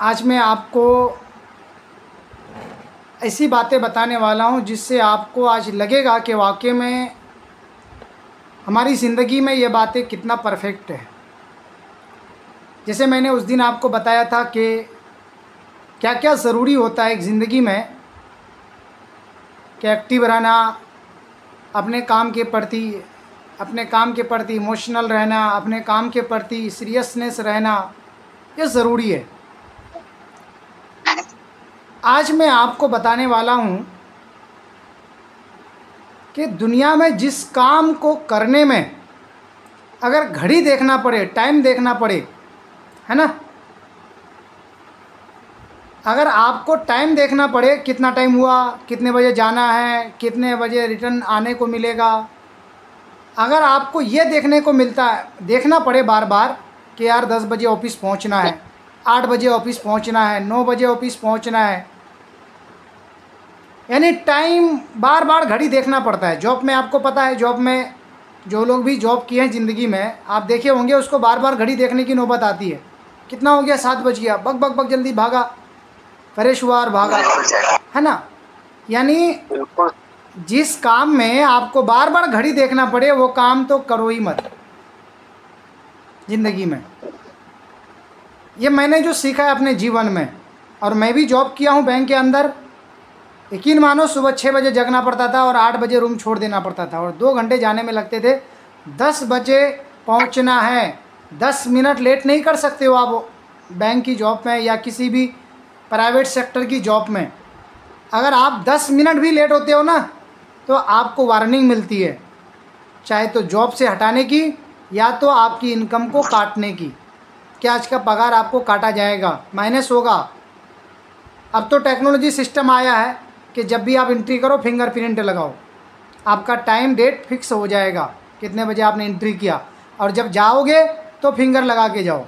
आज मैं आपको ऐसी बातें बताने वाला हूँ जिससे आपको आज लगेगा कि वाकई में हमारी ज़िंदगी में ये बातें कितना परफेक्ट है। जैसे मैंने उस दिन आपको बताया था कि क्या क्या ज़रूरी होता है एक ज़िंदगी में, कि एक्टिव रहना, अपने काम के प्रति इमोशनल रहना, अपने काम के प्रति सीरियसनेस रहना, ये ज़रूरी है। आज मैं आपको बताने वाला हूँ कि दुनिया में जिस काम को करने में अगर घड़ी देखना पड़े, टाइम देखना पड़े, है ना, अगर आपको टाइम देखना पड़े, कितना टाइम हुआ, कितने बजे जाना है, कितने बजे रिटर्न आने को मिलेगा, अगर आपको ये देखना पड़े बार बार कि यार 10 बजे ऑफिस पहुंचना है, 8 बजे ऑफिस पहुंचना है, 9 बजे ऑफिस पहुंचना है, यानी टाइम बार बार घड़ी देखना पड़ता है। जॉब में आपको पता है, जॉब में जो लोग भी जॉब किए हैं ज़िंदगी में, आप देखे होंगे, उसको बार बार घड़ी देखने की नौबत आती है। कितना हो गया, 7 बज गया, बग बग बग जल्दी भागा, फ्रेश हुआ और भागा, है ना। यानी जिस काम में आपको बार बार घड़ी देखना पड़े वो काम तो करो ही मत ज़िंदगी में। ये मैंने जो सीखा है अपने जीवन में, और मैं भी जॉब किया हूँ बैंक के अंदर। यकीन मानो, सुबह 6 बजे जगना पड़ता था और 8 बजे रूम छोड़ देना पड़ता था, और 2 घंटे जाने में लगते थे। 10 बजे पहुंचना है, 10 मिनट लेट नहीं कर सकते हो आप बैंक की जॉब में या किसी भी प्राइवेट सेक्टर की जॉब में। अगर आप 10 मिनट भी लेट होते हो ना, तो आपको वार्निंग मिलती है, चाहे तो जॉब से हटाने की या तो आपकी इनकम को काटने की, कि आज का पगार आपको काटा जाएगा, माइनस होगा। अब तो टेक्नोलॉजी सिस्टम आया है कि जब भी आप एंट्री करो फिंगरप्रिंट लगाओ, आपका टाइम डेट फिक्स हो जाएगा, कितने बजे आपने एंट्री किया, और जब जाओगे तो फिंगर लगा के जाओ।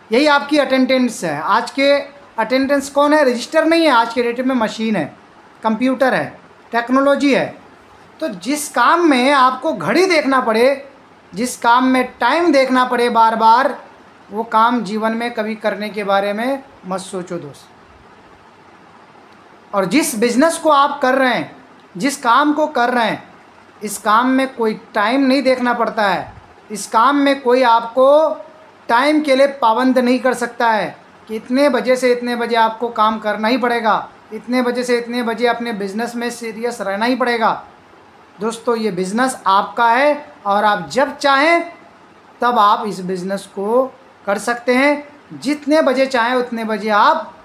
यही आपकी अटेंडेंस है। आज के अटेंडेंस कौन है? रजिस्टर नहीं है, आज के डेट में मशीन है, कंप्यूटर है, टेक्नोलॉजी है। तो जिस काम में आपको घड़ी देखना पड़े, जिस काम में टाइम देखना पड़े बार बार, वो काम जीवन में कभी करने के बारे में मत सोचो दोस्त। और जिस बिज़नेस को आप कर रहे हैं, जिस काम को कर रहे हैं, इस काम में कोई टाइम नहीं देखना पड़ता है। इस काम में कोई आपको टाइम के लिए पाबंद नहीं कर सकता है कि इतने बजे से इतने बजे आपको काम करना ही पड़ेगा, इतने बजे से इतने बजे अपने बिज़नेस में सीरियस रहना ही पड़ेगा। दोस्तों, ये बिज़नेस आपका है और आप जब चाहें तब आप इस बिज़नेस को कर सकते हैं। जितने बजे चाहें उतने बजे आप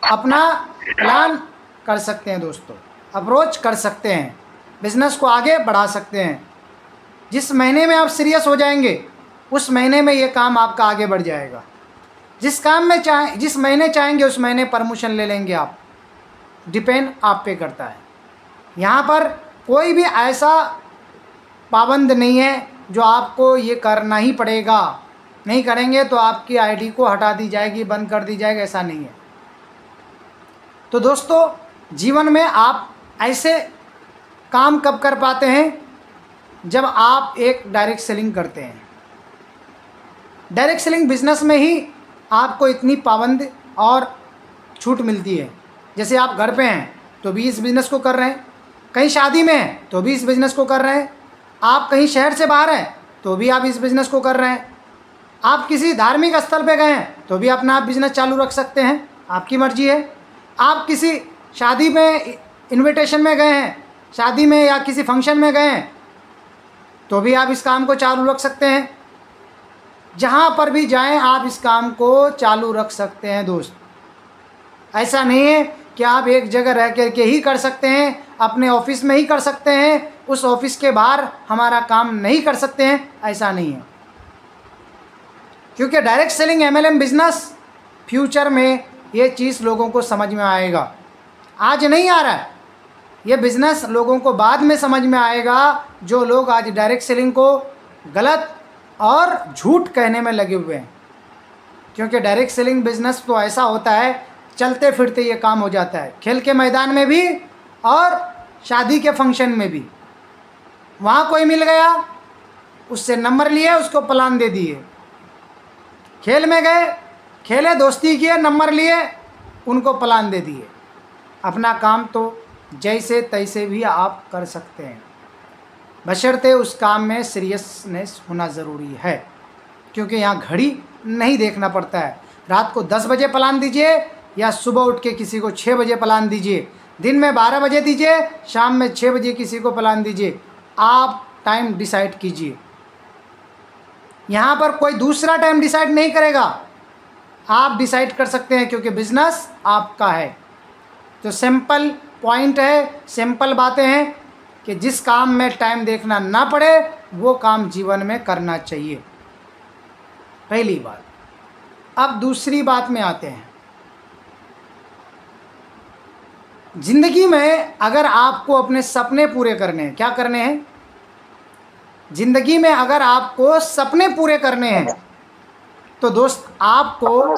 अपना प्लान कर सकते हैं दोस्तों, अप्रोच कर सकते हैं, बिज़नेस को आगे बढ़ा सकते हैं। जिस महीने में आप सीरियस हो जाएंगे, उस महीने में ये काम आपका आगे बढ़ जाएगा। जिस महीने चाहेंगे उस महीने प्रमोशन ले लेंगे आप। डिपेंड आप पे करता है। यहाँ पर कोई भी ऐसा पाबंद नहीं है जो आपको ये करना ही पड़ेगा, नहीं करेंगे तो आपकी आईडी को हटा दी जाएगी, बंद कर दी जाएगी, ऐसा नहीं है। तो दोस्तों, जीवन में आप ऐसे काम कब कर पाते हैं? जब आप एक डायरेक्ट सेलिंग करते हैं। डायरेक्ट सेलिंग बिजनेस में ही आपको इतनी पाबंद और छूट मिलती है। जैसे आप घर पे हैं तो भी इस बिज़नेस को कर रहे हैं, कहीं शादी में हैं तो भी इस बिज़नेस को कर रहे हैं, आप कहीं शहर से बाहर हैं तो भी आप इस बिज़नेस को कर रहे हैं, आप किसी धार्मिक स्थल पे गए हैं तो भी अपना आप बिज़नेस चालू रख सकते हैं, आपकी मर्ज़ी है। आप किसी शादी में इनविटेशन में गए हैं, शादी में या किसी फंक्शन में गए हैं तो भी आप इस काम को चालू रख सकते हैं। जहाँ पर भी जाएं आप इस काम को चालू रख सकते हैं दोस्त। ऐसा नहीं है कि आप एक जगह रह कर के ही कर सकते हैं, अपने ऑफिस में ही कर सकते हैं, उस ऑफिस के बाहर हमारा काम नहीं कर सकते हैं, ऐसा नहीं है। क्योंकि direct selling MLM business future में ये चीज़ लोगों को समझ में आएगा। आज नहीं आ रहा है ये बिज़नेस, लोगों को बाद में समझ में आएगा। जो लोग आज डायरेक्ट सेलिंग को गलत और झूठ कहने में लगे हुए हैं। क्योंकि डायरेक्ट सेलिंग बिज़नेस तो ऐसा होता है, चलते फिरते ये काम हो जाता है, खेल के मैदान में भी और शादी के फंक्शन में भी। वहाँ कोई मिल गया, उससे नंबर लिए, उसको प्लान दे दिए, खेल में गए, खेले दोस्ती किए, नंबर लिए, उनको प्लान दे दिए। अपना काम तो जैसे तैसे भी आप कर सकते हैं, बशर्ते उस काम में सीरियसनेस होना ज़रूरी है, क्योंकि यहाँ घड़ी नहीं देखना पड़ता है। रात को 10 बजे प्लान दीजिए या सुबह उठ के किसी को 6 बजे प्लान दीजिए, दिन में 12 बजे दीजिए, शाम में 6 बजे किसी को प्लान दीजिए, आप टाइम डिसाइड कीजिए। यहाँ पर कोई दूसरा टाइम डिसाइड नहीं करेगा, आप डिसाइड कर सकते हैं, क्योंकि बिजनेस आपका है। तो सिंपल पॉइंट है, सिंपल बातें हैं कि जिस काम में टाइम देखना ना पड़े वो काम जीवन में करना चाहिए, पहली बात। अब दूसरी बात में आते हैं। जिंदगी में अगर आपको अपने सपने पूरे करने हैं, क्या करने हैं? जिंदगी में अगर आपको सपने पूरे करने हैं तो दोस्त आपको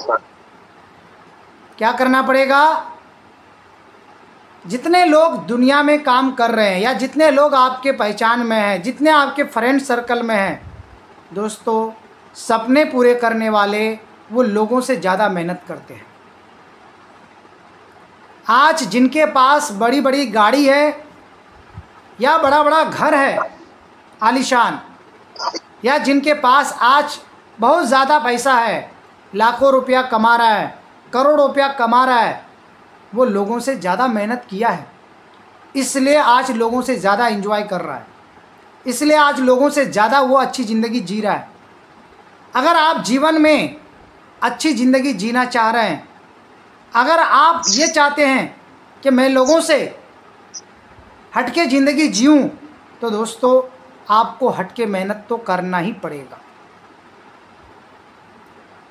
क्या करना पड़ेगा? जितने लोग दुनिया में काम कर रहे हैं या जितने लोग आपके पहचान में हैं, जितने आपके फ्रेंड सर्कल में हैं, दोस्तों सपने पूरे करने वाले वो लोगों से ज़्यादा मेहनत करते हैं। आज जिनके पास बड़ी बड़ी गाड़ी है या बड़ा बड़ा घर है आलीशान, या जिनके पास आज बहुत ज़्यादा पैसा है, लाखों रुपया कमा रहा है, करोड़ों रुपया कमा रहा है, वो लोगों से ज़्यादा मेहनत किया है, इसलिए आज लोगों से ज़्यादा एंजॉय कर रहा है, इसलिए आज लोगों से ज़्यादा वो अच्छी ज़िंदगी जी रहा है। अगर आप जीवन में अच्छी ज़िंदगी जीना चाह रहे हैं, अगर आप ये चाहते हैं कि मैं लोगों से हटके ज़िंदगी जीऊँ, तो दोस्तों आपको हटके मेहनत तो करना ही पड़ेगा।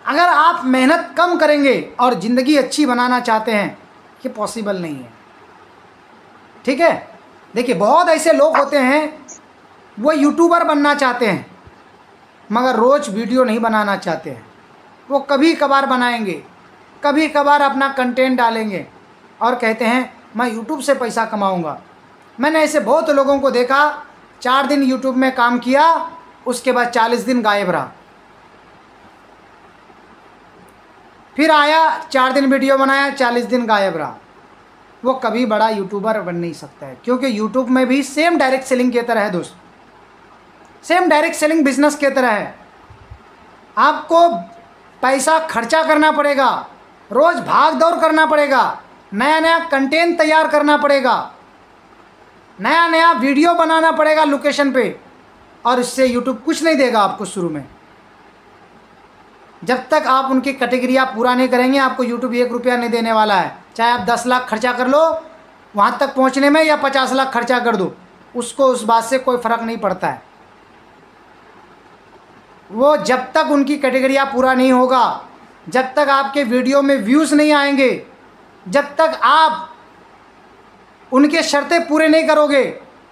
अगर आप मेहनत कम करेंगे और ज़िंदगी अच्छी बनाना चाहते हैं, ये पॉसिबल नहीं है, ठीक है। देखिए बहुत ऐसे लोग होते हैं वो यूट्यूबर बनना चाहते हैं मगर रोज़ वीडियो नहीं बनाना चाहते हैं। वो कभी कभार बनाएंगे, कभी कभार अपना कंटेंट डालेंगे और कहते हैं मैं यूट्यूब से पैसा कमाऊंगा। मैंने ऐसे बहुत लोगों को देखा, 4 दिन यूट्यूब में काम किया, उसके बाद 40 दिन गायब रहा, फिर आया 4 दिन वीडियो बनाया, 40 दिन गायब रहा। वो कभी बड़ा यूट्यूबर बन नहीं सकता है, क्योंकि यूट्यूब में भी सेम डायरेक्ट सेलिंग की तरह है दोस्त, सेम डायरेक्ट सेलिंग बिजनेस की तरह है। आपको पैसा खर्चा करना पड़ेगा, रोज़ भाग दौड़ करना पड़ेगा, नया नया कंटेंट तैयार करना पड़ेगा, नया नया वीडियो बनाना पड़ेगा लोकेशन पे, और इससे यूट्यूब कुछ नहीं देगा आपको शुरू में। जब तक आप उनकी कैटेगरियाँ पूरा नहीं करेंगे, आपको यूट्यूब 1 रुपया नहीं देने वाला है। चाहे आप 10 लाख खर्चा कर लो वहाँ तक पहुँचने में, या 50 लाख खर्चा कर दो, उसको उस बात से कोई फ़र्क नहीं पड़ता है। वो जब तक उनकी कैटेगरियाँ पूरा नहीं होगा, जब तक आपके वीडियो में व्यूज़ नहीं आएंगे, जब तक आप उनके शर्तें पूरे नहीं करोगे,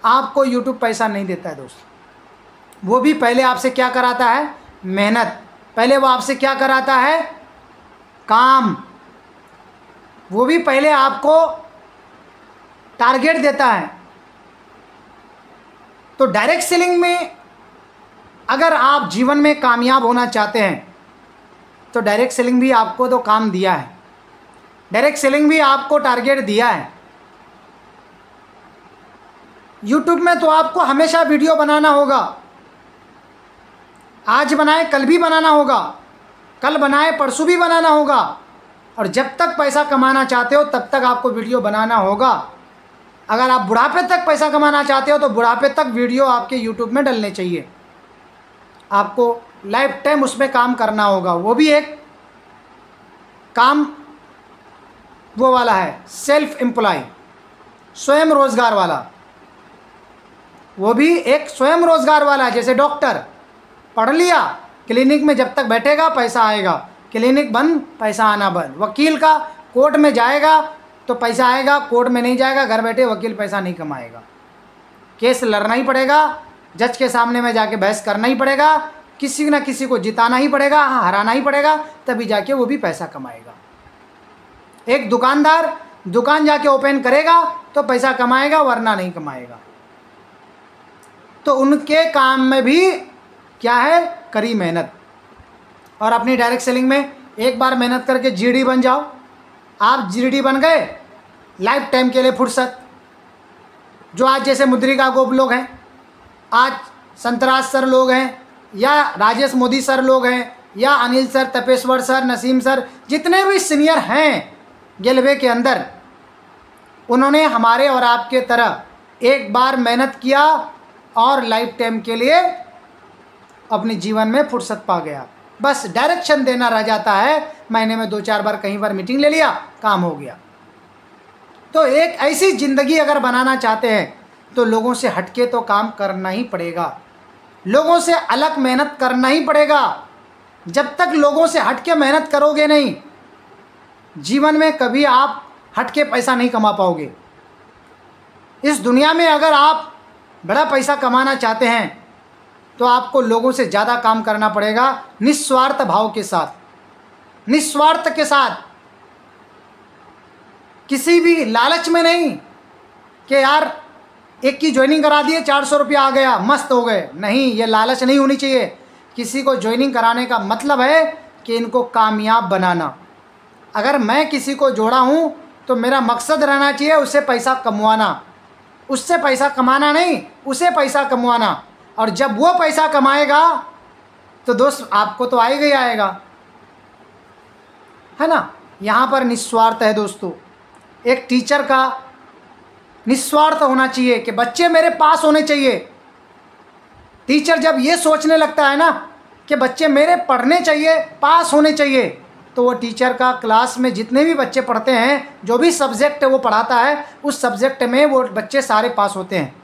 आपको यूट्यूब पैसा नहीं देता है दोस्त। वो भी पहले आपसे क्या कराता है? मेहनत। पहले वो आपसे क्या कराता है? काम। वो भी पहले आपको टारगेट देता है। तो डायरेक्ट सेलिंग में अगर आप जीवन में कामयाब होना चाहते हैं तो डायरेक्ट सेलिंग भी आपको तो काम दिया है, डायरेक्ट सेलिंग भी आपको टारगेट दिया है। यूट्यूब में तो आपको हमेशा वीडियो बनाना होगा, आज बनाए कल भी बनाना होगा, कल बनाए परसों भी बनाना होगा, और जब तक पैसा कमाना चाहते हो तब तक आपको वीडियो बनाना होगा। अगर आप बुढ़ापे तक पैसा कमाना चाहते हो तो बुढ़ापे तक वीडियो आपके यूट्यूब में डलने चाहिए, आपको लाइफ टाइम उसमें काम करना होगा। वो भी एक काम वो वाला है, सेल्फ एम्प्लॉय, स्वयं रोजगार वाला। वो भी एक स्वयं रोजगार वाला है। जैसे डॉक्टर पढ़ लिया, क्लिनिक में जब तक बैठेगा पैसा आएगा, क्लिनिक बंद पैसा आना बंद। वकील का कोर्ट में जाएगा तो पैसा आएगा, कोर्ट में नहीं जाएगा, घर बैठे वकील पैसा नहीं कमाएगा। केस लड़ना ही पड़ेगा, जज के सामने में जाके बहस करना ही पड़ेगा, किसी ना किसी को जिताना ही पड़ेगा, हराना ही पड़ेगा, तभी जाके वो भी पैसा कमाएगा। एक दुकानदार दुकान जाके ओपन करेगा तो पैसा कमाएगा, वरना नहीं कमाएगा। तो उनके काम में भी क्या है? कड़ी मेहनत। और अपनी डायरेक्ट सेलिंग में एक बार मेहनत करके जीडी बन जाओ। आप जीडी बन गए, लाइफ टाइम के लिए फुर्सत। जो आज जैसे मुद्रिका गोप लोग हैं, आज संतराज सर लोग हैं, या राजेश मोदी सर लोग हैं, या Anil sir, Tapeshwar sir, Naseem sir, जितने भी सीनियर हैं गेलवे के अंदर, उन्होंने हमारे और आपके तरह एक बार मेहनत किया और लाइफ टाइम के लिए अपने जीवन में फुर्सत पा गया। बस डायरेक्शन देना रह जाता है, महीने में 2-4 बार कहीं पर मीटिंग ले लिया, काम हो गया। तो एक ऐसी ज़िंदगी अगर बनाना चाहते हैं तो लोगों से हटके तो काम करना ही पड़ेगा, लोगों से अलग मेहनत करना ही पड़ेगा। जब तक लोगों से हटके मेहनत करोगे नहीं, जीवन में कभी आप हटके पैसा नहीं कमा पाओगे। इस दुनिया में अगर आप बड़ा पैसा कमाना चाहते हैं तो आपको लोगों से ज़्यादा काम करना पड़ेगा, निस्वार्थ भाव के साथ, निस्वार्थ के साथ, किसी भी लालच में नहीं कि यार एक की ज्वाइनिंग करा दिए 400 रुपया आ गया, मस्त हो गए। नहीं, ये लालच नहीं होनी चाहिए। किसी को ज्वाइनिंग कराने का मतलब है कि इनको कामयाब बनाना। अगर मैं किसी को जोड़ा हूँ तो मेरा मकसद रहना चाहिए उससे पैसा कमवाना, उससे पैसा कमाना नहीं, उसे पैसा कमवाना। और जब वो पैसा कमाएगा तो दोस्त आपको तो आएगा ही आएगा, है ना। यहाँ पर निस्वार्थ है दोस्तों। एक टीचर का निस्वार्थ होना चाहिए कि बच्चे मेरे पास होने चाहिए। टीचर जब ये सोचने लगता है ना कि बच्चे मेरे पढ़ने चाहिए, पास होने चाहिए, तो वो टीचर का क्लास में जितने भी बच्चे पढ़ते हैं, जो भी सब्जेक्ट वो पढ़ाता है, उस सब्जेक्ट में वो बच्चे सारे पास होते हैं,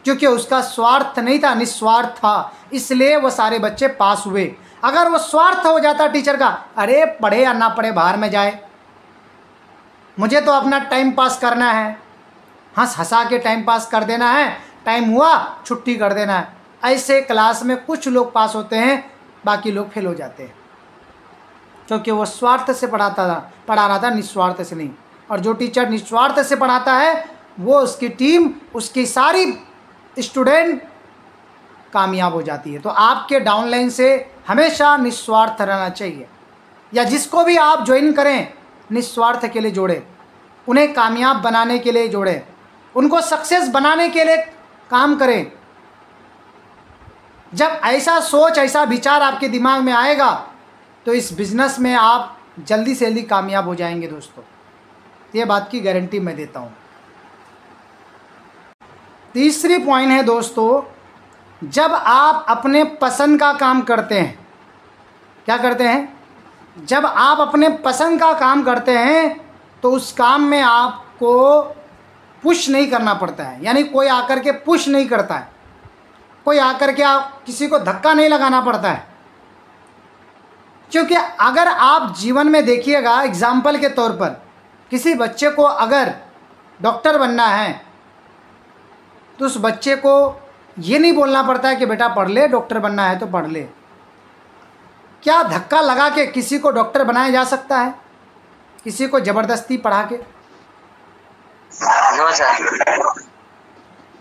क्योंकि उसका स्वार्थ नहीं था, निस्वार्थ था, इसलिए वो सारे बच्चे पास हुए। अगर वो स्वार्थ हो जाता टीचर का, अरे पढ़े या ना पढ़े बाहर में जाए, मुझे तो अपना टाइम पास करना है, हंस हंसा के टाइम पास कर देना है, टाइम हुआ छुट्टी कर देना है, ऐसे क्लास में कुछ लोग पास होते हैं, बाकी लोग फेल हो जाते हैं, क्योंकि वो स्वार्थ से पढ़ा रहा था, निस्वार्थ से नहीं। और जो टीचर निस्वार्थ से पढ़ाता है वो उसकी टीम, उसकी सारी स्टूडेंट कामयाब हो जाती है। तो आपके डाउनलाइन से हमेशा निस्वार्थ रहना चाहिए, या जिसको भी आप ज्वाइन करें निस्वार्थ के लिए जोड़ें, उन्हें कामयाब बनाने के लिए जोड़ें, उनको सक्सेस बनाने के लिए काम करें। जब ऐसा सोच, ऐसा विचार आपके दिमाग में आएगा तो इस बिज़नेस में आप जल्दी से जल्दी कामयाब हो जाएंगे दोस्तों, ये बात की गारंटी मैं देता हूँ। तीसरी पॉइंट है दोस्तों, जब आप अपने पसंद का काम करते हैं, क्या करते हैं, जब आप अपने पसंद का काम करते हैं तो उस काम में आपको पुश नहीं करना पड़ता है, यानी कोई आकर के पुश नहीं करता है, कोई आकर के आप किसी को धक्का नहीं लगाना पड़ता है। क्योंकि अगर आप जीवन में देखिएगा, एग्जाम्पल के तौर पर किसी बच्चे को अगर डॉक्टर बनना है तो उस बच्चे को ये नहीं बोलना पड़ता है कि बेटा पढ़ ले, डॉक्टर बनना है तो पढ़ ले। क्या धक्का लगा के किसी को डॉक्टर बनाया जा सकता है, किसी को ज़बरदस्ती पढ़ा के?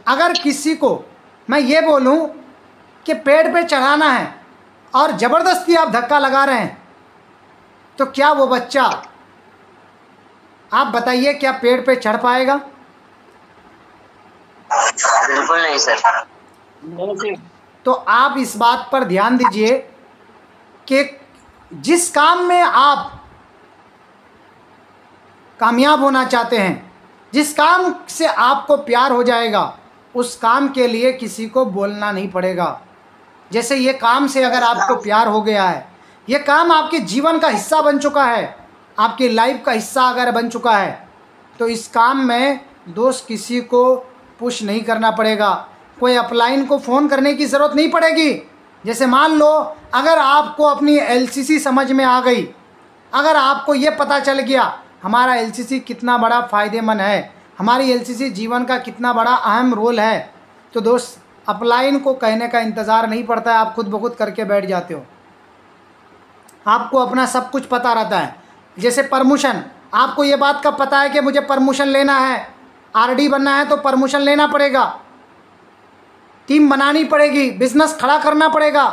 अगर किसी को मैं ये बोलूं कि पेड़ पे चढ़ाना है और ज़बरदस्ती आप धक्का लगा रहे हैं, तो क्या वो बच्चा, आप बताइए, क्या पेड़ पे चढ़ पाएगा? बिल्कुल नहीं सर। तो आप इस बात पर ध्यान दीजिए कि जिस काम में आप कामयाब होना चाहते हैं, जिस काम से आपको प्यार हो जाएगा, उस काम के लिए किसी को बोलना नहीं पड़ेगा। जैसे ये काम से अगर आपको प्यार हो गया है, ये काम आपके जीवन का हिस्सा बन चुका है, आपकी लाइफ का हिस्सा अगर बन चुका है, तो इस काम में दोस्त किसी को पुश नहीं करना पड़ेगा, कोई अपलाइन को फ़ोन करने की ज़रूरत नहीं पड़ेगी। जैसे मान लो अगर आपको अपनी एलसीसी समझ में आ गई, अगर आपको ये पता चल गया हमारा एलसीसी कितना बड़ा फ़ायदेमंद है, हमारी एलसीसी जीवन का कितना बड़ा अहम रोल है, तो दोस्त अपलाइन को कहने का इंतज़ार नहीं पड़ता है, आप खुद ब खुद करके बैठ जाते हो। आपको अपना सब कुछ पता रहता है। जैसे प्रमोशन, आपको ये बात का पता है कि मुझे प्रमोशन लेना है, आरडी बनना है तो प्रमोशन लेना पड़ेगा, टीम बनानी पड़ेगी, बिजनेस खड़ा करना पड़ेगा,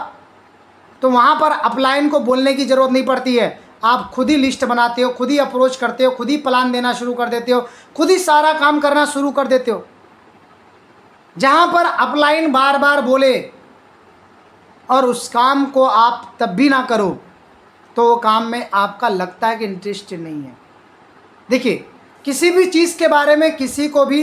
तो वहाँ पर अपलाइन को बोलने की ज़रूरत नहीं पड़ती है। आप खुद ही लिस्ट बनाते हो, खुद ही अप्रोच करते हो, खुद ही प्लान देना शुरू कर देते हो, खुद ही सारा काम करना शुरू कर देते हो। जहाँ पर अपलाइन बार बार बोले और उस काम को आप तब भी ना करो तो वो काम में आपका लगता है कि इंटरेस्ट नहीं है। देखिए, किसी भी चीज़ के बारे में किसी को भी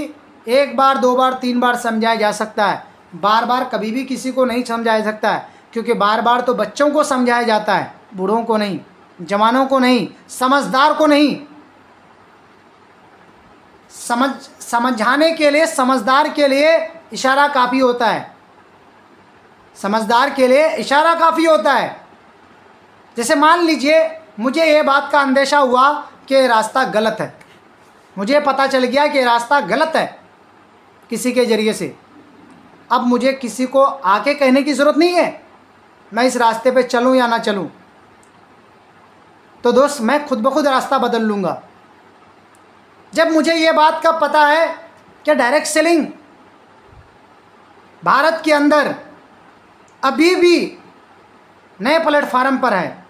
एक बार, दो बार, तीन बार समझाया जा सकता है, बार बार कभी भी किसी को नहीं समझाया सकता है, क्योंकि बार बार तो बच्चों को समझाया जाता है, बूढ़ों को नहीं, जवानों को नहीं, समझदार को नहीं। समझाने के लिए समझदार के लिए इशारा काफ़ी होता है, समझदार के लिए इशारा काफ़ी होता है। जैसे मान लीजिए मुझे ये बात का अंदेशा हुआ कि रास्ता गलत है, मुझे पता चल गया कि रास्ता गलत है किसी के ज़रिए से। अब मुझे किसी को आके कहने की ज़रूरत नहीं है मैं इस रास्ते पे चलूँ या ना चलूँ, तो दोस्त मैं खुद ब खुद रास्ता बदल लूँगा। जब मुझे ये बात का पता है कि डायरेक्ट सेलिंग भारत के अंदर अभी भी नए प्लेटफार्म पर है,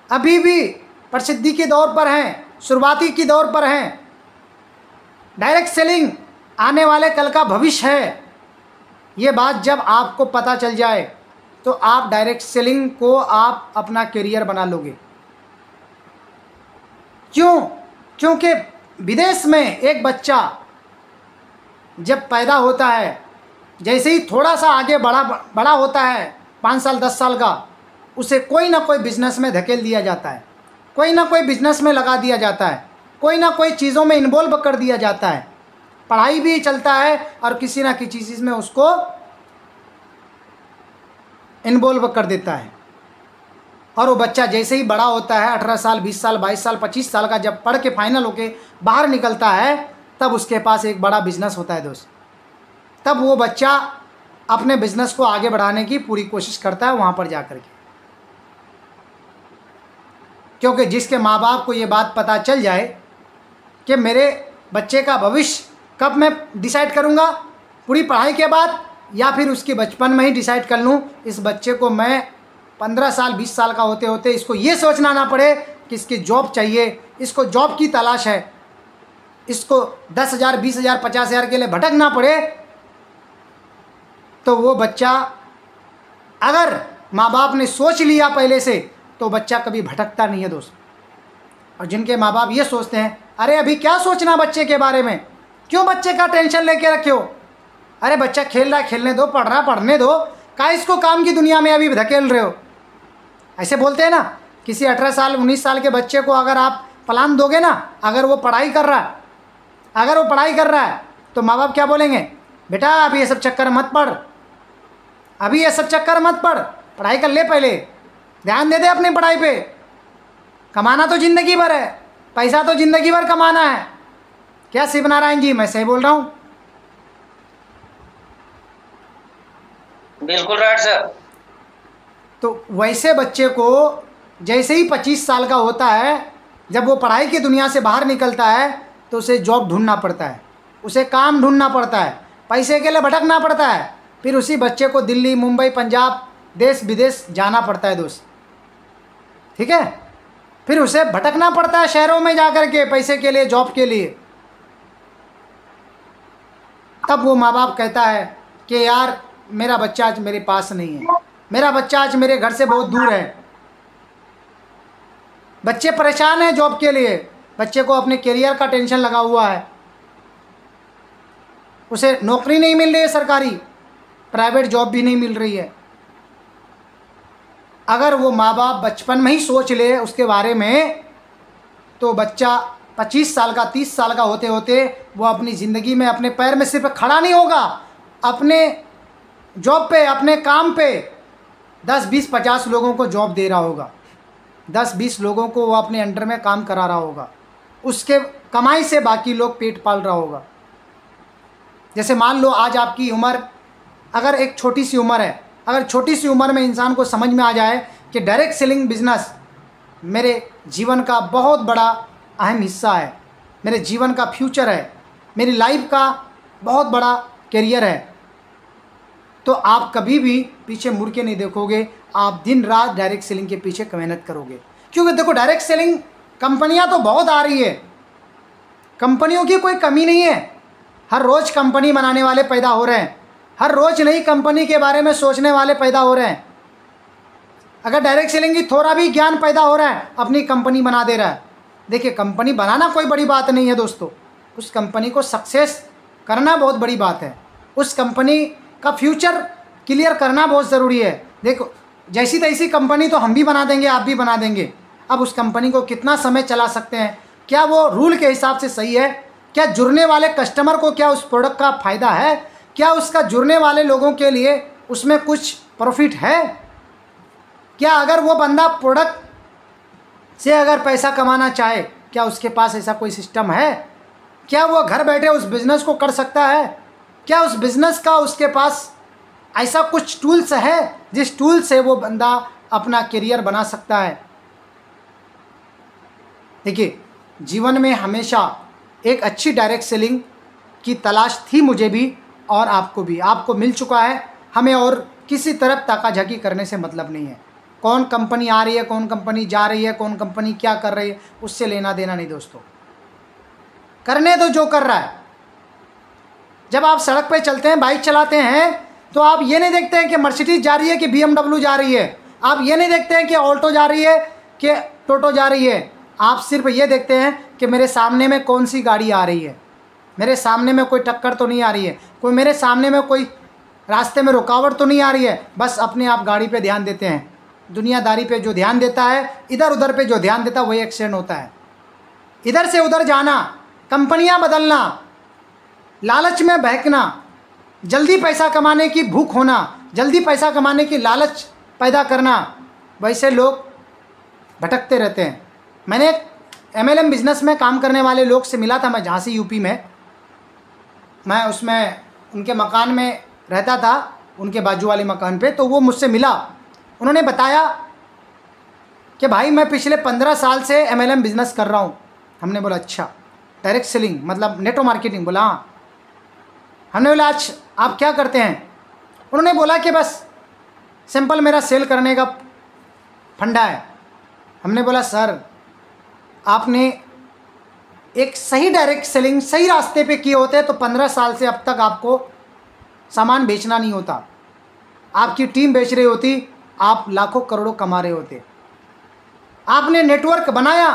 अभी भी प्रसिद्धि के दौर पर हैं, शुरुआती की दौर पर हैं, डायरेक्ट सेलिंग आने वाले कल का भविष्य है, ये बात जब आपको पता चल जाए तो आप डायरेक्ट सेलिंग को आप अपना करियर बना लोगे। क्यों? क्योंकि विदेश में एक बच्चा जब पैदा होता है, जैसे ही थोड़ा सा आगे बड़ा होता है, 5 साल 10 साल का, उसे कोई ना कोई बिजनेस में धकेल दिया जाता है, कोई ना कोई बिजनेस में लगा दिया जाता है, कोई ना कोई चीज़ों में इन्वॉल्व कर दिया जाता है, पढ़ाई भी चलता है और किसी ना किसी चीज़ में उसको इन्वॉल्व कर देता है। और वो बच्चा जैसे ही बड़ा होता है, 18 साल 20 साल 22 साल 25 साल का जब पढ़ के फाइनल होके बाहर निकलता है, तब उसके पास एक बड़ा बिजनेस होता है दोस्त। तब वो बच्चा अपने बिजनेस को आगे बढ़ाने की पूरी कोशिश करता है वहाँ पर जा कर के, क्योंकि जिसके माँ बाप को ये बात पता चल जाए कि मेरे बच्चे का भविष्य कब मैं डिसाइड करूँगा, पूरी पढ़ाई के बाद या फिर उसके बचपन में ही डिसाइड कर लूँ, इस बच्चे को मैं 15 साल 20 साल का होते होते इसको ये सोचना ना पड़े कि इसकी जॉब चाहिए, इसको जॉब की तलाश है, इसको 10,000 20,000 50,000 के लिए भटकना पड़े, तो वो बच्चा, अगर माँ बाप ने सोच लिया पहले से, तो बच्चा कभी भटकता नहीं है दोस्त। और जिनके माँ बाप ये सोचते हैं, अरे अभी क्या सोचना बच्चे के बारे में, क्यों बच्चे का टेंशन लेके रखे हो, अरे बच्चा खेल रहा है खेलने दो, पढ़ रहा पढ़ने दो, क्या इसको काम की दुनिया में अभी धकेल रहे हो, ऐसे बोलते हैं ना। किसी 18 साल 19 साल के बच्चे को अगर आप प्लान दोगे ना, अगर वो पढ़ाई कर रहा है तो माँ बाप क्या बोलेंगे, बेटा अभी ये सब चक्कर मत पढ़, अभी ये सब चक्कर मत पढ़, पढ़ाई कर ले, पहले ध्यान दे दे अपनी पढ़ाई पे, कमाना तो ज़िंदगी भर है, पैसा तो ज़िंदगी भर कमाना है। क्या शिव नारायण जी, मैं सही बोल रहा हूँ? बिल्कुल राइट सर। तो वैसे बच्चे को जैसे ही 25 साल का होता है, जब वो पढ़ाई की दुनिया से बाहर निकलता है, तो उसे जॉब ढूंढना पड़ता है, उसे काम ढूंढना पड़ता है, पैसे के लिए भटकना पड़ता है, फिर उसी बच्चे को दिल्ली मुंबई पंजाब देश विदेश जाना पड़ता है दोस्त, ठीक है। फिर उसे भटकना पड़ता है शहरों में जाकर के पैसे के लिए, जॉब के लिए। तब वो माँ बाप कहता है कि यार मेरा बच्चा आज मेरे पास नहीं है, मेरा बच्चा आज मेरे घर से बहुत दूर है। बच्चे परेशान हैं जॉब के लिए, बच्चे को अपने करियर का टेंशन लगा हुआ है, उसे नौकरी नहीं मिल रही है सरकारी, प्राइवेट जॉब भी नहीं मिल रही है। अगर वो माँ बाप बचपन में ही सोच ले उसके बारे में, तो बच्चा 25 साल का 30 साल का होते होते वो अपनी ज़िंदगी में अपने पैर में सिर्फ खड़ा नहीं होगा, अपने जॉब पे, अपने काम पे 10 20 50 लोगों को जॉब दे रहा होगा, 10 20 लोगों को वो अपने अंडर में काम करा रहा होगा, उसके कमाई से बाकी लोग पेट पाल रहा होगा। जैसे मान लो आज आपकी उम्र अगर एक छोटी सी उम्र है, अगर छोटी सी उम्र में इंसान को समझ में आ जाए कि डायरेक्ट सेलिंग बिजनेस मेरे जीवन का बहुत बड़ा अहम हिस्सा है, मेरे जीवन का फ्यूचर है, मेरी लाइफ का बहुत बड़ा करियर है, तो आप कभी भी पीछे मुड़ के नहीं देखोगे, आप दिन रात डायरेक्ट सेलिंग के पीछे मेहनत करोगे। क्योंकि देखो डायरेक्ट सेलिंग कंपनियां तो बहुत आ रही है, कंपनियों की कोई कमी नहीं है, हर रोज़ कंपनी बनाने वाले पैदा हो रहे हैं, हर रोज़ नई कंपनी के बारे में सोचने वाले पैदा हो रहे हैं। अगर डायरेक्ट सेलिंग की थोड़ा भी ज्ञान पैदा हो रहा है, अपनी कंपनी बना दे रहा है। देखिए कंपनी बनाना कोई बड़ी बात नहीं है दोस्तों, उस कंपनी को सक्सेस करना बहुत बड़ी बात है, उस कंपनी का फ्यूचर क्लियर करना बहुत ज़रूरी है। देखो जैसी तैसी कंपनी तो हम भी बना देंगे, आप भी बना देंगे, अब उस कंपनी को कितना समय चला सकते हैं, क्या वो रूल के हिसाब से सही है, क्या जुड़ने वाले कस्टमर को क्या उस प्रोडक्ट का फ़ायदा है, क्या उसका जुड़ने वाले लोगों के लिए उसमें कुछ प्रॉफिट है, क्या अगर वो बंदा प्रोडक्ट से अगर पैसा कमाना चाहे क्या उसके पास ऐसा कोई सिस्टम है, क्या वो घर बैठे उस बिज़नेस को कर सकता है, क्या उस बिज़नेस का उसके पास ऐसा कुछ टूल्स है जिस टूल से वो बंदा अपना करियर बना सकता है। देखिए जीवन में हमेशा एक अच्छी डायरेक्ट सेलिंग की तलाश थी मुझे भी और आपको भी, आपको मिल चुका है। हमें और किसी तरफ ताकाझाकी करने से मतलब नहीं है, कौन कंपनी आ रही है, कौन कंपनी जा रही है, कौन कंपनी क्या कर रही है, उससे लेना देना नहीं दोस्तों, करने दो जो कर रहा है। जब आप सड़क पे चलते हैं, बाइक चलाते हैं, तो आप ये नहीं देखते हैं कि मर्सिडीज जा रही है कि BMW जा रही है, आप ये नहीं देखते हैं कि ऑल्टो जा रही है कि टोटो जा रही है, आप सिर्फ ये देखते हैं कि मेरे सामने में कौन सी गाड़ी आ रही है, मेरे सामने में कोई टक्कर तो नहीं आ रही है, कोई मेरे सामने में कोई रास्ते में रुकावट तो नहीं आ रही है, बस अपने आप गाड़ी पे ध्यान देते हैं। दुनियादारी पे जो ध्यान देता है, इधर उधर पे जो ध्यान देता है वही एक्सीडेंट होता है। इधर से उधर जाना, कंपनियां बदलना, लालच में बहकना, जल्दी पैसा कमाने की भूख होना, जल्दी पैसा कमाने की लालच पैदा करना, वैसे लोग भटकते रहते हैं। मैंने MLM बिज़नेस में काम करने वाले लोग से मिला था, मैं झांसी UP में, मैं उसमें उनके मकान में रहता था, उनके बाजू वाले मकान पे, तो वो मुझसे मिला। उन्होंने बताया कि भाई मैं पिछले 15 साल से MLM बिज़नेस कर रहा हूँ। हमने बोला अच्छा, डायरेक्ट सेलिंग मतलब नेटवर्क मार्केटिंग? बोला हाँ। हमने बोला आज आप क्या करते हैं? उन्होंने बोला कि बस सिंपल मेरा सेल करने का फंडा है। हमने बोला सर आपने एक सही डायरेक्ट सेलिंग सही रास्ते पे किए होते तो 15 साल से अब तक आपको सामान बेचना नहीं होता, आपकी टीम बेच रही होती, आप लाखों करोड़ों कमा रहे होते। आपने नेटवर्क बनाया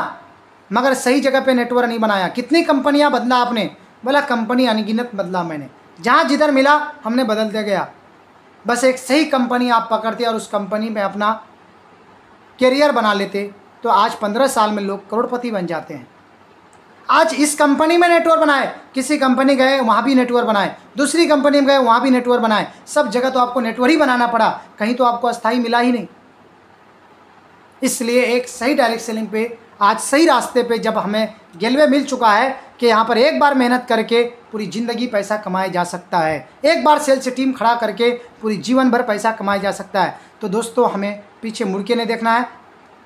मगर सही जगह पे नेटवर्क नहीं बनाया। कितनी कंपनियां बदला आपने? बोला कंपनी अनगिनत बदला मैंने, जहाँ जिधर मिला हमने बदलते गया। बस एक सही कंपनी आप पकड़ते और उस कंपनी में अपना करियर बना लेते तो आज 15 साल में लोग करोड़पति बन जाते हैं। आज इस कंपनी में नेटवर्क बनाए, किसी कंपनी गए वहाँ भी नेटवर्क बनाए, दूसरी कंपनी में गए वहाँ भी नेटवर्क बनाए, सब जगह तो आपको नेटवर्क ही बनाना पड़ा, कहीं तो आपको अस्थाई मिला ही नहीं। इसलिए एक सही डायरेक्ट सेलिंग पे, आज सही रास्ते पे जब हमें गेलवे मिल चुका है कि यहाँ पर एक बार मेहनत करके पूरी ज़िंदगी पैसा कमाया जा सकता है, एक बार सेल्स टीम खड़ा करके पूरी जीवन भर पैसा कमाया जा सकता है, तो दोस्तों हमें पीछे मुड़ के नहीं देखना है,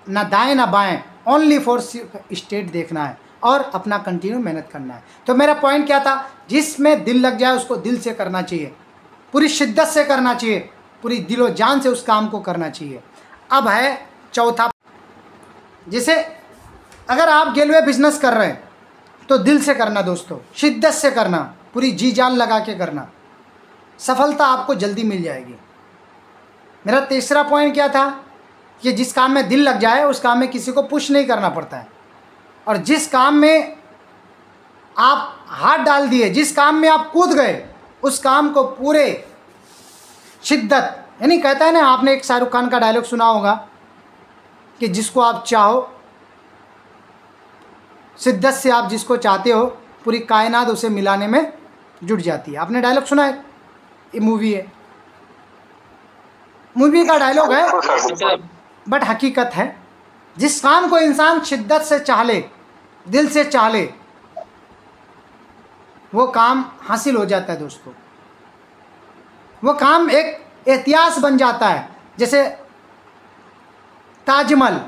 ना दाएं ना बाएं, ओनली फॉर स्टेट देखना है और अपना कंटिन्यू मेहनत करना है। तो मेरा पॉइंट क्या था, जिसमें दिल लग जाए उसको दिल से करना चाहिए, पूरी शिद्दत से करना चाहिए, पूरी दिलो जान से उस काम को करना चाहिए। अब है चौथा, जिसे अगर आप गेलवे बिजनेस कर रहे हैं तो दिल से करना दोस्तों, शिद्दत से करना, पूरी जी जान लगा के करना, सफलता आपको जल्दी मिल जाएगी। मेरा तीसरा पॉइंट क्या था कि जिस काम में दिल लग जाए उस काम में किसी को पुश नहीं करना पड़ता है, और जिस काम में आप हाथ डाल दिए, जिस काम में आप कूद गए, उस काम को पूरे शिद्दत, यानी कहता है ना, आपने एक शाहरुख खान का डायलॉग सुना होगा कि जिसको आप चाहो, शिद्दत से आप जिसको चाहते हो, पूरी कायनात उसे मिलाने में जुट जाती है। आपने डायलॉग सुना है? ये मूवी है, मूवी का डायलॉग है बट हकीकत है। जिस काम को इंसान शिद्दत से चाह ले, दिल से चाह ले, वो काम हासिल हो जाता है दोस्तों, वो काम एक इतिहास बन जाता है। जैसे ताजमहल,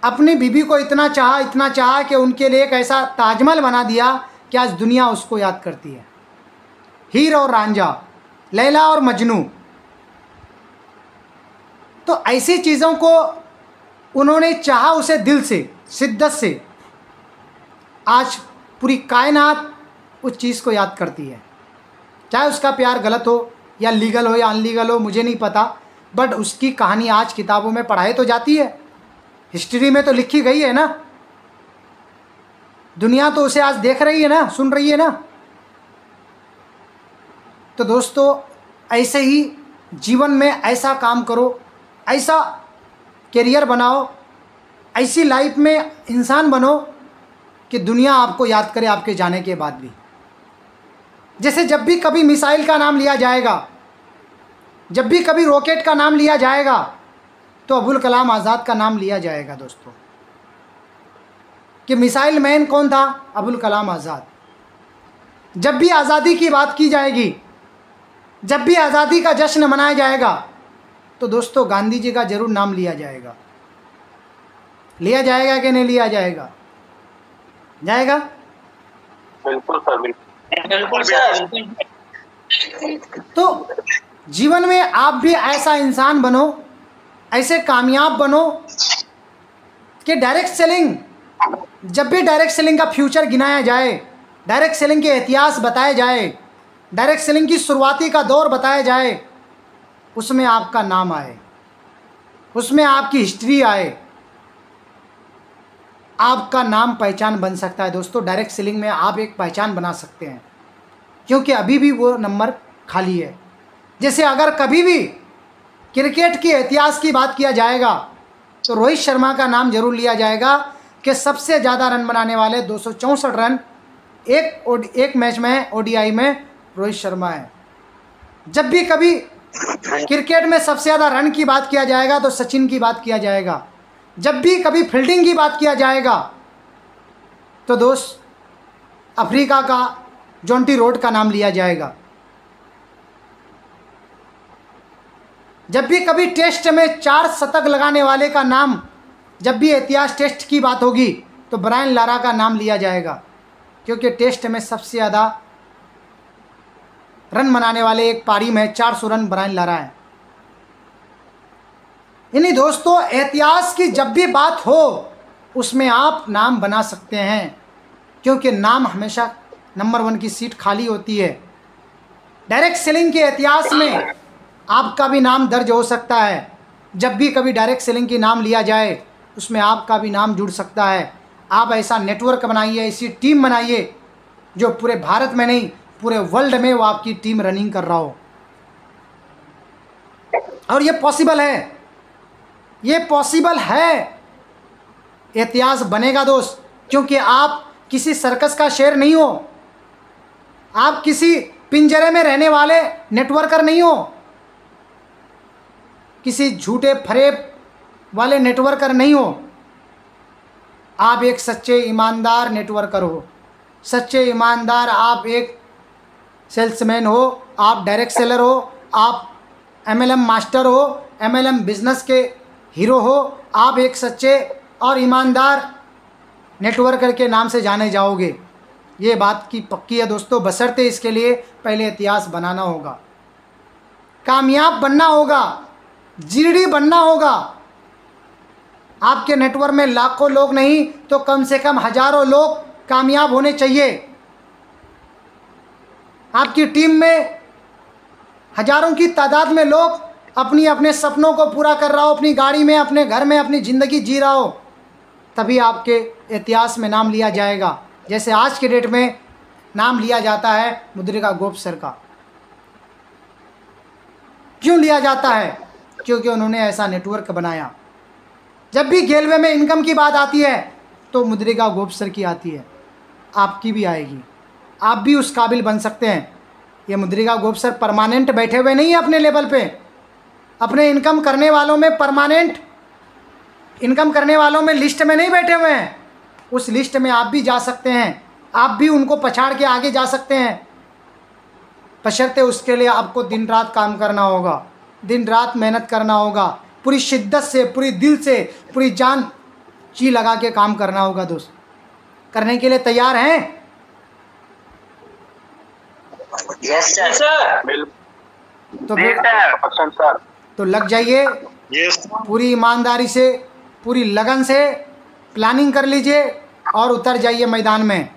अपनी बीबी को इतना चाहा कि उनके लिए एक ऐसा ताजमहल बना दिया कि आज दुनिया उसको याद करती है। हीर और रांझा, लैला और मजनू, तो ऐसी चीज़ों को उन्होंने चाहा उसे दिल से, शिद्दत से। आज पूरी कायनात उस चीज़ को याद करती है, चाहे उसका प्यार गलत हो या लीगल हो या अनलीगल हो, मुझे नहीं पता, बट उसकी कहानी आज किताबों में पढ़ाई तो जाती है, हिस्ट्री में तो लिखी गई है ना। दुनिया तो उसे आज देख रही है ना, सुन रही है ना। तो दोस्तों, ऐसे ही जीवन में ऐसा काम करो, ऐसा करियर बनाओ, ऐसी लाइफ में इंसान बनो कि दुनिया आपको याद करे आपके जाने के बाद भी। जैसे जब भी कभी मिसाइल का नाम लिया जाएगा, जब भी कभी रॉकेट का नाम लिया जाएगा, तो अबुल कलाम आज़ाद का नाम लिया जाएगा दोस्तों। कि मिसाइल मैन कौन था? अबुल कलाम आज़ाद। जब भी आज़ादी की बात की जाएगी, जब भी आज़ादी का जश्न मनाया जाएगा, तो दोस्तों गांधी जी का जरूर नाम लिया जाएगा। लिया जाएगा कि नहीं लिया जाएगा? जाएगा? बिल्कुल सर, बिल्कुल सर। तो जीवन में आप भी ऐसा इंसान बनो, ऐसे कामयाब बनो कि डायरेक्ट सेलिंग, जब भी डायरेक्ट सेलिंग का फ्यूचर गिनाया जाए, डायरेक्ट सेलिंग के इतिहास बताए जाए, डायरेक्ट सेलिंग की शुरुआती का दौर बताया जाए, उसमें आपका नाम आए, उसमें आपकी हिस्ट्री आए, आपका नाम पहचान बन सकता है दोस्तों। डायरेक्ट सेलिंग में आप एक पहचान बना सकते हैं, क्योंकि अभी भी वो नंबर खाली है। जैसे अगर कभी भी क्रिकेट के इतिहास की बात किया जाएगा, तो रोहित शर्मा का नाम जरूर लिया जाएगा कि सबसे ज़्यादा रन बनाने वाले 264 रन एक मैच में, ओडीआई में रोहित शर्मा है। जब भी कभी क्रिकेट में सबसे ज़्यादा रन की बात किया जाएगा, तो सचिन की बात किया जाएगा। जब भी कभी फील्डिंग की बात किया जाएगा, तो दोस्त अफ्रीका का जॉन्टी रोड का नाम लिया जाएगा। जब भी कभी टेस्ट में 4 शतक लगाने वाले का नाम, जब भी इतिहास टेस्ट की बात होगी, तो ब्रायन लारा का नाम लिया जाएगा, क्योंकि टेस्ट में सबसे ज़्यादा रन बनाने वाले एक पारी में 400 रन ब्रायन लारा है। यानी दोस्तों, इतिहास की जब भी बात हो, उसमें आप नाम बना सकते हैं, क्योंकि नाम हमेशा नंबर 1 की सीट खाली होती है। डायरेक्ट सेलिंग के इतिहास में आपका भी नाम दर्ज हो सकता है। जब भी कभी डायरेक्ट सेलिंग की नाम लिया जाए, उसमें आपका भी नाम जुड़ सकता है। आप ऐसा नेटवर्क बनाइए, ऐसी टीम बनाइए जो पूरे भारत में नहीं, पूरे वर्ल्ड में वो आपकी टीम रनिंग कर रहा हो। और ये पॉसिबल है, ये पॉसिबल है। इतिहास बनेगा दोस्त, क्योंकि आप किसी सर्कस का शेर नहीं हो, आप किसी पिंजरे में रहने वाले नेटवर्कर नहीं हो, किसी झूठे फरेब वाले नेटवर्कर नहीं हो। आप एक सच्चे ईमानदार नेटवर्कर हो, सच्चे ईमानदार। आप एक सेल्समैन हो, आप डायरेक्ट सेलर हो, आप एमएलएम मास्टर हो, एमएलएम बिजनेस के हीरो हो। आप एक सच्चे और ईमानदार नेटवर्कर के नाम से जाने जाओगे, ये बात की पक्की है दोस्तों। बशर्ते इसके लिए पहले इतिहास बनाना होगा, कामयाब बनना होगा, जीडी बनना होगा। आपके नेटवर्क में लाखों लोग नहीं तो कम से कम हजारों लोग कामयाब होने चाहिए। आपकी टीम में हजारों की तादाद में लोग अपनी अपने सपनों को पूरा कर रहा हो, अपनी गाड़ी में, अपने घर में अपनी ज़िंदगी जी रहा हो, तभी आपके इतिहास में नाम लिया जाएगा। जैसे आज के डेट में नाम लिया जाता है मुद्रिका गोप सर का। क्यों लिया जाता है? क्योंकि उन्होंने ऐसा नेटवर्क बनाया। जब भी गेलवे में इनकम की बात आती है, तो मुद्रिका गोप सर की आती है, आपकी भी आएगी। आप भी उस काबिल बन सकते हैं। ये मुद्रिका गोप सर परमानेंट बैठे हुए नहीं है अपने लेवल पे, अपने इनकम करने वालों में, परमानेंट इनकम करने वालों में लिस्ट में नहीं बैठे हुए हैं। उस लिस्ट में आप भी जा सकते हैं, आप भी उनको पछाड़ के आगे जा सकते हैं। बशर्ते उसके लिए आपको दिन रात काम करना होगा, दिन रात मेहनत करना होगा, पूरी शिद्दत से, पूरी दिल से, पूरी जान जी लगा के काम करना होगा। दोस्त, करने के लिए तैयार हैं? Yes sir. तो लग जाइए, पूरी ईमानदारी से पूरी लगन से प्लानिंग कर लीजिए और उतर जाइए मैदान में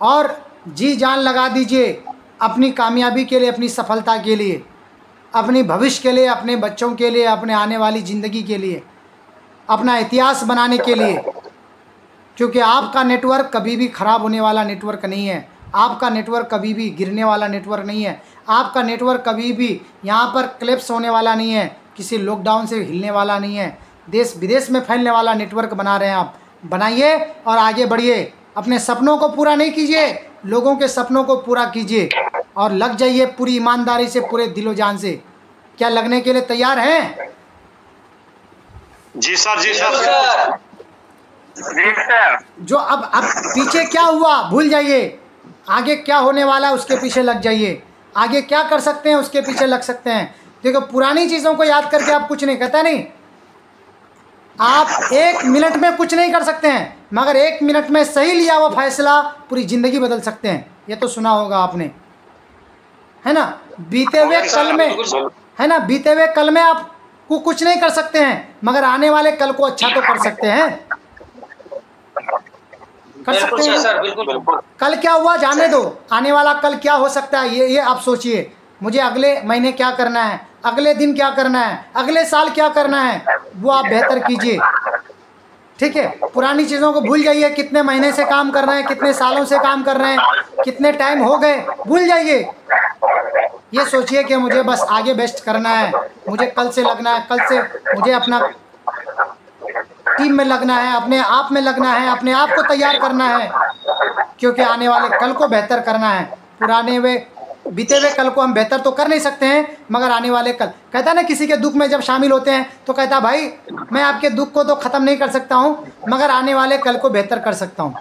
और जी जान लगा दीजिए अपनी कामयाबी के लिए, अपनी सफलता के लिए, अपनी भविष्य के लिए, अपने बच्चों के लिए, अपने आने वाली ज़िंदगी के लिए, अपना इतिहास बनाने के लिए। क्योंकि आपका नेटवर्क कभी भी ख़राब होने वाला नेटवर्क नहीं है, आपका नेटवर्क कभी भी गिरने वाला नेटवर्क नहीं है, आपका नेटवर्क कभी भी यहाँ पर क्लैप्स होने वाला नहीं है, किसी लॉकडाउन से हिलने वाला नहीं है, देश विदेश में फैलने वाला नेटवर्क बना रहे हैं आप। बनाइए और आगे बढ़िए, अपने सपनों को पूरा नहीं कीजिए, लोगों के सपनों को पूरा कीजिए और लग जाइए पूरी ईमानदारी से, पूरे दिलो जान से। क्या लगने के लिए तैयार हैं? जी सर, जी सर, जी सर। जो अब पीछे क्या हुआ भूल जाइए, आगे क्या होने वाला है उसके पीछे लग जाइए, आगे क्या कर सकते हैं उसके पीछे लग सकते हैं। देखो पुरानी चीज़ों को याद करके आप कुछ नहीं, कहता नहीं, आप 1 मिनट में कुछ नहीं कर सकते हैं, मगर 1 मिनट में सही लिया हुआ फैसला पूरी ज़िंदगी बदल सकते हैं। ये तो सुना होगा आपने, है ना। बीते हुए कल में, है ना, बीते हुए कल में आप को कुछ नहीं कर सकते हैं, मगर आने वाले कल को अच्छा तो कर सकते हैं, कर सकते हैं सर, बिल्कुल। कल क्या हुआ जाने दो, आने वाला कल क्या हो सकता है ये आप सोचिए। मुझे अगले महीने क्या करना है, अगले दिन क्या करना है, अगले साल क्या करना है, वो आप बेहतर कीजिए, ठीक है। पुरानी चीज़ों को भूल जाइए, कितने महीने से काम कर रहे हैं, कितने सालों से काम कर रहे हैं, कितने टाइम हो गए, भूल जाइए। ये सोचिए कि मुझे बस आगे बेस्ट करना है, मुझे कल से लगना है, कल से मुझे अपना टीम में लगना है, अपने आप में लगना है, अपने आप को तैयार करना है, क्योंकि आने वाले कल को बेहतर करना है। पुराने वे बीते हुए कल को हम बेहतर तो कर नहीं सकते हैं, मगर आने वाले कल, कहता है ना, किसी के दुख में जब शामिल होते हैं तो कहता भाई मैं आपके दुख को तो ख़त्म नहीं कर सकता हूँ, मगर आने वाले कल को बेहतर कर सकता हूँ।